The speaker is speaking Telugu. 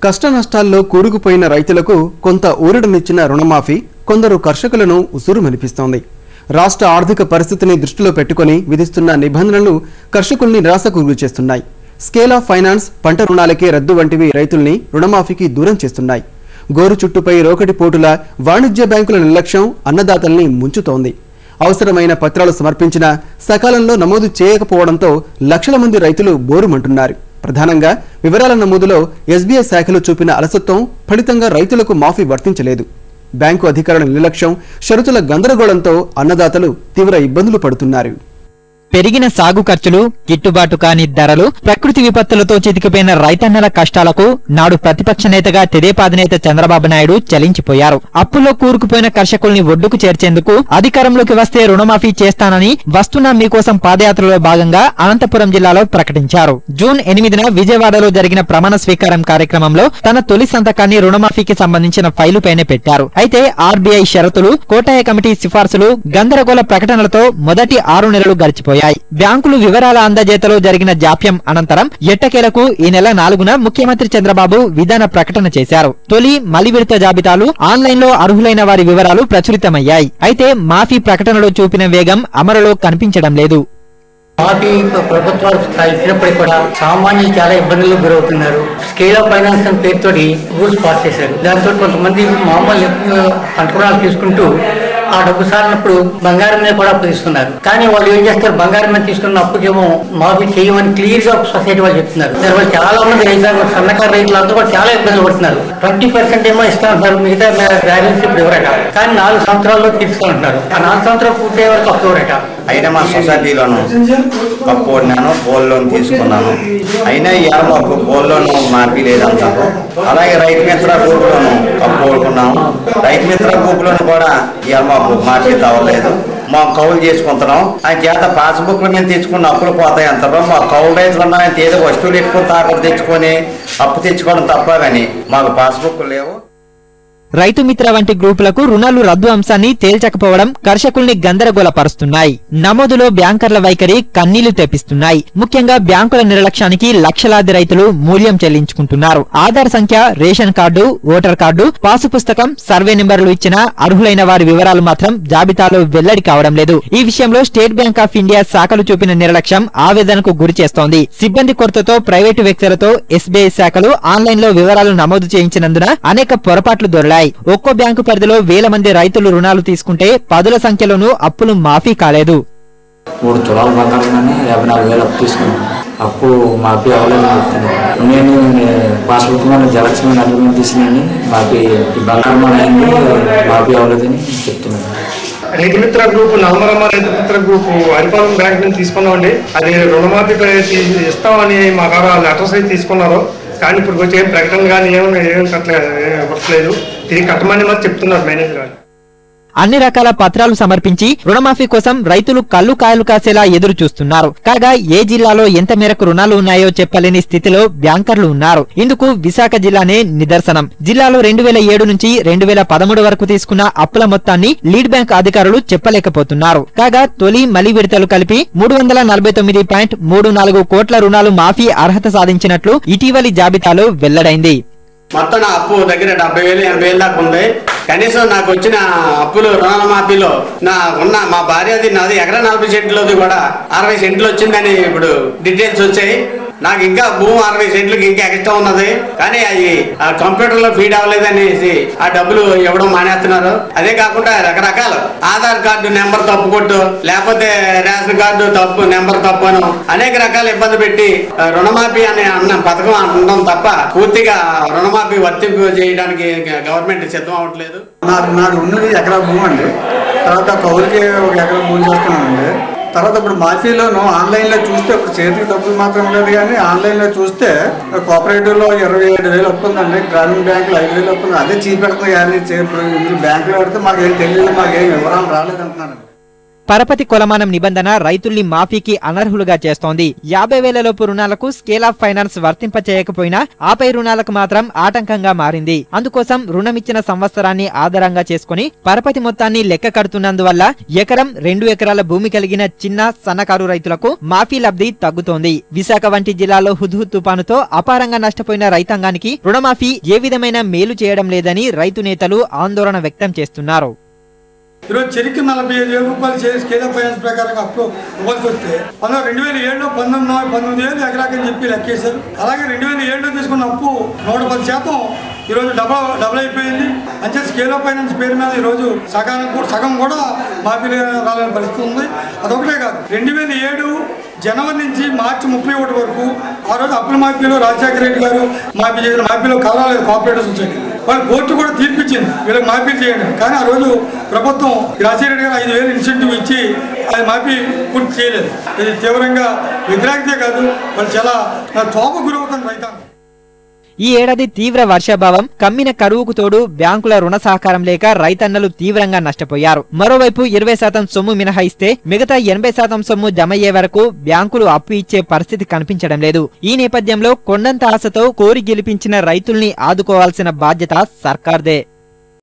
కష్ట నష్టాల్లో కూరుకుపోయిన రైతులకు కొంత ఊరటనిచ్చిన రుణమాఫీ కొందరు కర్షకులను ఉసురుమనిపిస్తోంది. రాష్ట్ర ఆర్థిక పరిస్థితిని దృష్టిలో పెట్టుకుని విధిస్తున్న నిబంధనలు కర్షకుల్ని నిరాశకు గురిచేస్తున్నాయి. స్కేల్ ఆఫ్ ఫైనాన్స్, పంట రుణాలకే రద్దు వంటివి రైతుల్ని రుణమాఫీకి దూరం చేస్తున్నాయి. గోరు చుట్టుపై రోకటి పోటుల వాణిజ్య బ్యాంకుల నిర్లక్ష్యం అన్నదాతల్ని ముంచుతోంది. అవసరమైన పత్రాలు సమర్పించినా సకాలంలో నమోదు చేయకపోవడంతో లక్షల మంది రైతులు బోరుమంటున్నారు. ప్రధానంగా వివరాల నమోదులో ఎస్బీఐ శాఖలు చూపిన అలసత్వం ఫలితంగా రైతులకు మాఫీ వర్తించలేదు. బ్యాంకు అధికారుల నిర్లక్ష్యం, షరతుల గందరగోళంతో అన్నదాతలు తీవ్ర ఇబ్బందులు పడుతున్నారు. పెరిగిన సాగు ఖర్చులు, గిట్టుబాటు కాని ధరలు, ప్రకృతి విపత్తులతో చితికిపోయిన రైతన్నల కష్టాలకు నాడు ప్రతిపక్ష నేతగా తెదేపా అధినేత చంద్రబాబు నాయుడు చలించిపోయారు. అప్పుల్లో కూరుకుపోయిన కర్షకుల్ని ఒడ్డుకు చేర్చేందుకు అధికారంలోకి వస్తే రుణమాఫీ చేస్తానని వస్తున్న మీకోసం పాదయాత్రలో భాగంగా అనంతపురం జిల్లాలో ప్రకటించారు. జూన్ 8న విజయవాడలో జరిగిన ప్రమాణ స్వీకారం కార్యక్రమంలో తన తొలి సంతకాన్ని రుణమాఫీకి సంబంధించిన ఫైలుపైనే పెట్టారు. అయితే ఆర్బీఐ షరతులు, కోటాయ కమిటీ సిఫార్సులు, గందరగోళ ప్రకటనలతో మొదటి 6 నెలలు గడిచిపోయాయి. బ్యాంకులు వివరాల అందజేతలో జరిగిన జాప్యం అనంతరం ఎట్టకేలకు ఈ నెల 4న ముఖ్యమంత్రి చంద్రబాబు విధాన ప్రకటన చేశారు. తొలి మలి విడత జాబితాలు, ఆన్లైన్లో అర్హులైన వారి వివరాలు ప్రచురితమయ్యాయి. అయితే మాఫీ ప్రకటనలో చూపిన వేగం అమలులో కనిపించడం లేదు. మాఫీ ప్రభుత్వాలు ఇచ్చినప్పటికీ కూడా సామాన్యులు చాలా ఇబ్బందులకు గురవుతున్నారు. స్కేల్ ఆఫ్ ఫైనాన్స్ అని పేరుతోటి రూల్స్ పాస్ చేశారు. దాంతో కొంతమంది మామూలు పంట రుణాలు తీసుకుంటూ ఆ డబ్బు సారినప్పుడు బంగారం మీద కూడా అప్పు తీసుకున్నారు. కానీ వాళ్ళు ఏం చేస్తారు, బంగారం మీద తీసుకున్న అప్పుకేమో మాఫీ చేయమని క్లియర్ గా సొసైటీ వాళ్ళు చెప్తున్నారు. దానివల్ల చాలా మంది రైతులు, సన్నకారు రైతులంతా కూడా చాలా ఇబ్బందులు పడుతున్నారు. 20% ఏమో ఇస్తామంటున్నారు, మిగతా బ్యాలెన్స్ ఇప్పుడు ఎవరట. కానీ 4 సంవత్సరాల్లో తీర్చుకుంటున్నారు. ఆ 4 సంవత్సరాలు పూర్తయ్యే వరకు అప్పు ఎవరట. అయినా మా సొసైటీలోను కప్పు ఓడినాను, గోల్డ్ లోన్ తీసుకున్నాను. అయినా ఇవాళ మాకు గోల్డ్ లోన్ మార్పీ లేదంటారు. అలాగే రైతు మిత్ర గ్రూపులోను కప్పు ఓడుకున్నాము. రైతు మిత్ర గ్రూపులోను కూడా ఇవాళ మాకు మార్పీ అవ్వలేదు. మాకు కౌలు చేసుకుంటున్నాం. ఆయన చేత పాస్బుక్లు మేము తెచ్చుకున్న అప్పులు పోతాయి అంటారు. మా కౌలు రైతులు ఉన్నాయని ఏదో వస్తువులు ఎక్కువ తాకట్టు తెచ్చుకొని అప్పు తెచ్చుకోవడం తప్ప కానీ మాకు పాస్బుక్లు లేవు. రైతు మిత్ర వంటి గ్రూపులకు రుణాలు రద్దు అంశాన్ని తేల్చకపోవడం కర్షకుల్ని గందరగోళపరుస్తున్నాయి. నమోదులో బ్యాంకర్ల వైఖరి కన్నీళ్లు తెప్పిస్తున్నాయి. ముఖ్యంగా బ్యాంకుల నిర్లక్ష్యానికి లక్షలాది రైతులు మూల్యం చెల్లించుకుంటున్నారు. ఆధార్ సంఖ్య, ration card, voter card, pass పుస్తకం, సర్వే నెంబర్లు ఇచ్చిన అర్హులైన వారి వివరాలు మాత్రం జాబితాలో వెల్లడి కావడం లేదు. ఈ విషయంలో స్టేట్ బ్యాంక్ ఆఫ్ ఇండియా శాఖలు చూపిన నిర్లక్ష్యం ఆవేదనకు గురి చేస్తోంది. సిబ్బంది కొరతతో ప్రైవేటు వ్యక్తులతో ఎస్బీఐ శాఖలు ఆన్లైన్ లో వివరాలు నమోదు చేయించినందున అనేక పొరపాట్లు దొరలాయి. ఒక్కో బ్యాంకు పరిధిలో వేల మంది రైతులు రుణాలు తీసుకుంటే 10ల సంఖ్యలోనూ అప్పులు మాఫీ కాలేదు. 3 తులాల బంగారం 54,000 అప్పు తీసుకున్నాను. అప్పు మాఫీ అవ్వలేదు. నేను పాస్బుక్ మీద జలక్ష్మి అడ్మిట్ తీసుకుని మాఫీ బంగారం అయింది, మాఫీ అవ్వలేదని చెప్తున్నాను. Rythu Mitra group, నల్లమరమ్మ Rythu Mitra group Haripalem bank నుంచి తీసుకున్నామండి. అది రుణమాఫీ ఇస్తామని మా కాడ లెటర్స్ అయితే తీసుకున్నారు. కానీ ఇప్పుడు వచ్చి ఏం ప్రకటన కానీ ఏమి ఇవ్వట్లేదు. తిరిగి కట్టమని మాకు చెప్తున్నారు మేనేజర్ గారు. అన్ని రకాల పత్రాలు సమర్పించి రుణమాఫీ కోసం రైతులు కళ్ళు కాయలు కాసేలా ఎదురు చూస్తున్నారు. కాగా ఏ జిల్లాలో ఎంత మేరకు రుణాలు ఉన్నాయో చెప్పలేని స్థితిలో బ్యాంకర్లు ఉన్నారు. ఇందుకు విశాఖ జిల్లానే నిదర్శనం. జిల్లాలో 2007 నుంచి 2013 వరకు తీసుకున్న అప్పుల మొత్తాన్ని లీడ్ బ్యాంక్ అధికారులు చెప్పలేకపోతున్నారు. కాగా తొలి మలి విడతలు కలిపి 349.34 కోట్ల రుణాలు మాఫీ అర్హత సాధించినట్లు ఇటీవలి జాబితాలో వెల్లడైంది. మొత్తం నా అప్పు దగ్గర 70,000-80,000 దాకా ఉంది. కనీసం నాకు వచ్చిన అప్పులు రుణాల మాఫీలో మా భార్యది, నాది ఎకరా 40 సెంట్లది కూడా 60 సెంట్లు వచ్చిందని ఇప్పుడు డీటెయిల్స్ వచ్చాయి. నాకు ఇంకా భూమి 60 సెంట్లకి ఇంకా ఎక్స్ట్రా ఉన్నది. కానీ అది కంప్యూటర్ లో ఫీడ్ అవ్వలేదనేసి ఆ డబ్బులు ఇవ్వడం మానేస్తున్నారు. అదే కాకుండా రకరకాల ఆధార్ కార్డు నెంబర్ తప్పు కొట్టు, లేకపోతే రేషన్ కార్డు తప్పు నెంబర్ తప్పు అని అనేక రకాల ఇబ్బంది పెట్టి రుణమాఫీ అన్న పథకం అనడం తప్ప పూర్తిగా రుణమాఫీ వర్తింపు చేయడానికి గవర్నమెంట్ సిద్ధం అవ్వట్లేదు. నాకు ఉన్నది ఎకరా భూమి అండి. తర్వాత కౌలుకి 1 ఎకరా భూమి చేస్తున్నానండి. తర్వాత ఇప్పుడు మాఫీలోను ఆన్లైన్లో చూస్తే ఇప్పుడు చేతికి డబ్బులు మాత్రం లేదు. కానీ ఆన్లైన్లో చూస్తే కోఆపరేటివ్లో 27,000 అప్పు ఉందండి. గ్రామీణ బ్యాంకులో 5,000 అప్పు ఉంది. అదే చీపెడుతుంది. కానీ ఇప్పుడు బ్యాంకులో పెడితే మాకేం తెలియదు, మాకేం వివరాలు రాలేదంటున్నాను. పరపతి కొలమానం నిబంధన రైతుల్ని మాఫీకి అనర్హులుగా చేస్తోంది. 50,000 లోపు రుణాలకు స్కేల్ ఆఫ్ ఫైనాన్స్ వర్తింప చేయకపోయినా ఆపై రుణాలకు మాత్రం ఆటంకంగా మారింది. అందుకోసం రుణమిచ్చిన సంవత్సరాన్ని ఆధారంగా చేసుకుని పరపతి మొత్తాన్ని లెక్క కడుతున్నందువల్ల ఎకరం 2 ఎకరాల భూమి కలిగిన చిన్న సన్నకారు రైతులకు మాఫీ లబ్ధి తగ్గుతోంది. విశాఖ వంటి జిల్లాలో హుద్హుద్ తుపానుతో అపారంగా నష్టపోయిన రైతాంగానికి రుణమాఫీ ఏ విధమైన మేలు చేయడం లేదని రైతు నేతలు ఆందోళన వ్యక్తం చేస్తున్నారు. ఈరోజు చెరికి 45,000 రూపాయలు స్కేల్ ఆఫ్ ఫైనాన్స్ ప్రకారంగా అప్పు ఇవ్వాల్సి వస్తే 2007లో 19,000 ఎకరాకని చెప్పి లెక్కేశారు. అలాగే 2007లో తీసుకున్న అప్పు 110% ఈరోజు డబుల్ అయిపోయింది. అంటే స్కేల్ ఆఫ్ ఫైనాన్స్ పేరు మీద ఈరోజు సగం కూడా మాఫీలు రాలేని పరిస్థితి ఉంది. అదొకటే కాదు, 2007 జనవరి నుంచి మార్చి 31 వరకు ఆ రోజు అప్పుల మాఫీలో రాజశేఖర రెడ్డి గారు మాఫీ చేసిన మాఫీలో కలరాలేదు కోఆపరేటివ్స్ వచ్చాయి. వాళ్ళు కోర్టు కూడా తీర్పిచ్చింది వీళ్ళకి మాఫీ చేయండి. కానీ ఆ రోజు ప్రభుత్వం రాజశేఖర రెడ్డి గారు 5,000 ఇన్సెంటివ్ ఇచ్చి అది మాఫీ పూర్తి చేయలేదు. ఇది తీవ్రంగా వ్యతిరేకతే కాదు, వాళ్ళు చాలా తోమ గురవుతుంది రైతాంగం. ఈ ఏడాది తీవ్ర వర్షాభావం, కమ్మిన కరువుకు తోడు బ్యాంకుల రుణ సహకారం లేక రైతన్నలు తీవ్రంగా నష్టపోయారు. మరోవైపు 20% సొమ్ము మినహాయిస్తే మిగతా 80% సొమ్ము జమయ్యే వరకు బ్యాంకులు అప్పు ఇచ్చే పరిస్థితి కనిపించడం లేదు. ఈ నేపథ్యంలో కొండంత ఆశతో కోరి గెలిపించిన రైతుల్ని ఆదుకోవాల్సిన బాధ్యత సర్కార్దే.